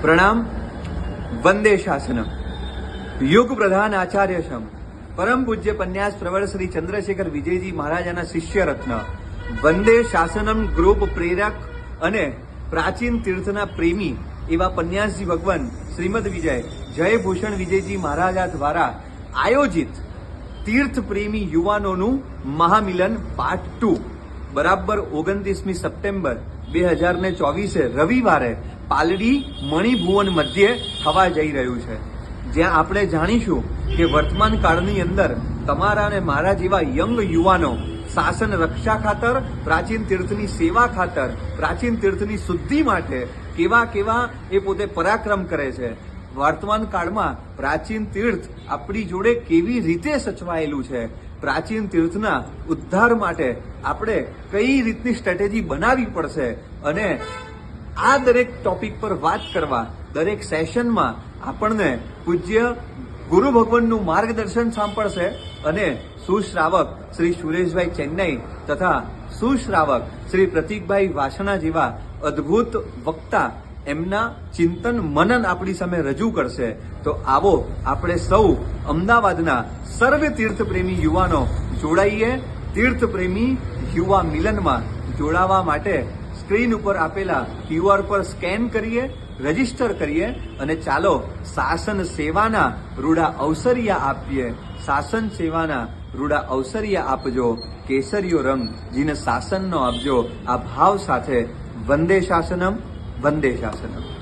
प्रणाम। वंदे शासनम। युग प्रधान आचार्य शम परम पूज्य पन्यास प्रवर श्री चंद्रशेखर विजयजी महाराजाना शिष्य रत्न वंदे शासनम ग्रुप प्रेरक अने प्राचीन तीर्थना प्रेमी एवा पन्यासजी भगवान श्रीमद विजय जयभूषण विजयजी महाराजा द्वारा आयोजित तीर्थ प्रेमी युवानोनु महामिलन पार्ट 2 बराबर 29 सप्टेम्बर 2024 रविवारे पालड़ी मणिभुवन मध्य थवा जई रह्युं छे, ज्यां आपणे जाणीशुं के वर्तमान काळनी अंदर तमारा ने मारा जेवा यंग युवानो शासन रक्षा खातर, प्राचीन तीर्थनी सेवा खातर, प्राचीन तीर्थनी शुद्धि माटे केवा केवा ए पोते पराक्रम करे छे। वर्तमान काळमां प्राचीन तीर्थ आपणी जोडे केवी रीते सचवायेलुं छे, प्राचीन तीर्थना उद्धार माटे આપણે કઈ રીતની સ્ટ્રેટેજી બનાવવી પડશે અને આ દરેક ટોપિક પર વાત કરવા દરેક સેશનમાં આપણને પૂજ્ય ગુરુ ભગવાનનું માર્ગદર્શન સાંપડશે અને સુશ્રાવક શ્રી સુરેશભાઈ ચેન્નઈ તથા સુશ્રાવક શ્રી પ્રતીકભાઈ વાસણા જેવા અદ્ભુત વક્તા એમના ચિંતન મનન આપણી સામે રજૂ કરશે। તો આવો આપણે સૌ અમદાવાદના સર્વે તીર્થપ્રેમી યુવાનો જોડાઈએ। तीर्थ प्रेमी युवा मिलन में जोड़ावा माटे स्क्रीन पर आपेला क्यूआर पर स्केन करिए, रजिस्टर करिए अने चालो शासन सेवाना रूड़ा अवसरिया आपीए। शासन सेवाना रूड़ा अवसरिया आपजो, केसरियो रंग जीने शासन नो आपजो। आ भाव साथे वंदे शासनम, वंदे शासनम।